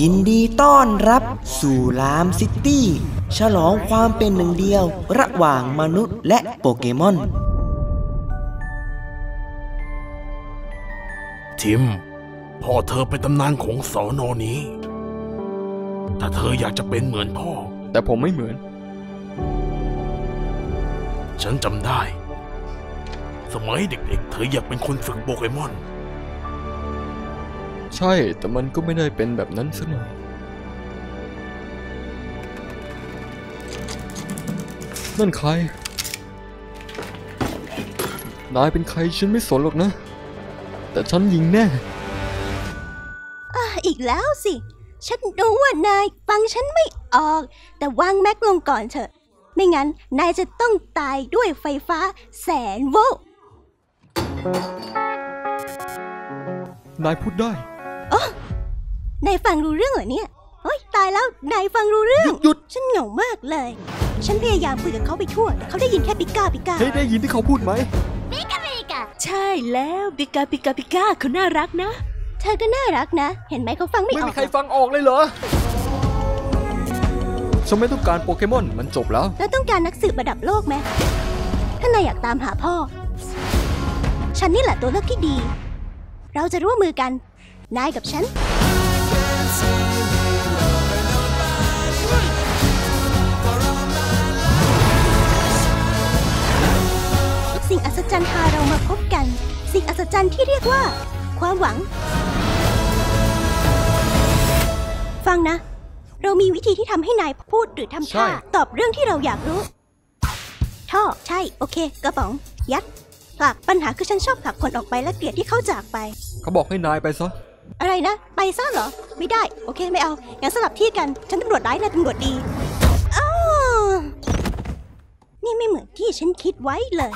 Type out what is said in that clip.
ยินดีต้อนรับสู่ลามซิตี้ฉลองความเป็นหนึ่งเดียวระหว่างมนุษย์และโปเกมอนทิมพ่อเธอเป็นตำนานของสน.นี้ถ้าเธออยากจะเป็นเหมือนพ่อแต่ผมไม่เหมือนฉันจำได้สมัยเด็กๆเธออยากเป็นคนฝึกโปเกมอนใช่แต่มันก็ไม่ได้เป็นแบบนั้นซะหน่อยนั่นใครนายเป็นใครฉันไม่สนหรอกนะแต่ฉันยิงแน่อีกแล้วสิฉันรู้ว่านายฟังฉันไม่ออกแต่วางแม็กลงก่อนเถอะไม่งั้นนายจะต้องตายด้วยไฟฟ้าแสนโวลต์นายพูดได้นายฟังรู้เรื่องเหรอเนี่ยโอ๊ยตายแล้วนายฟังรู้เรื่องหยุดฉันเหงามากเลยฉันพยายามคุยกับเขาไปทั่วแต่เขาได้ยินแค่ปิก้าปิก้าเฮ้ยได้ยินที่เขาพูดไหมปิก้าปิก้าใช่แล้วปิก้าปิก้าปิก้าเขาน่ารักนะเธอก็น่ารักนะเห็นไหมเขาฟังไม่ออกไม่มีใครฟังออกเลยเหรอฉันไม่ต้องการโปเกมอนมันจบแล้วแล้วต้องการนักสืบระดับโลกไหมถ้านายอยากตามหาพ่อฉันนี่แหละตัวเลือกที่ดีเราจะร่วมมือกันนายกับฉันสิ่งอัศจรรย์พาเรามาพบกันสิ่งอัศจรรย์ที่เรียกว่าความหวังฟังนะเรามีวิธีที่ทำให้นายพูดหรือทำท่าตอบเรื่องที่เราอยากรู้ท่อใช่โอเคกระป๋องยัดผลักปัญหาคือฉันชอบผลักคนออกไปและเกลียดที่เขาจากไปเขาบอกให้นายไปซะอะไรนะไปซะเหรอไม่ได้โอเคไม่เอางั้นสลับที่กันฉันตำรวจร้ายนายตำรวจดีนี่ไม่เหมือนที่ฉันคิดไว้เลย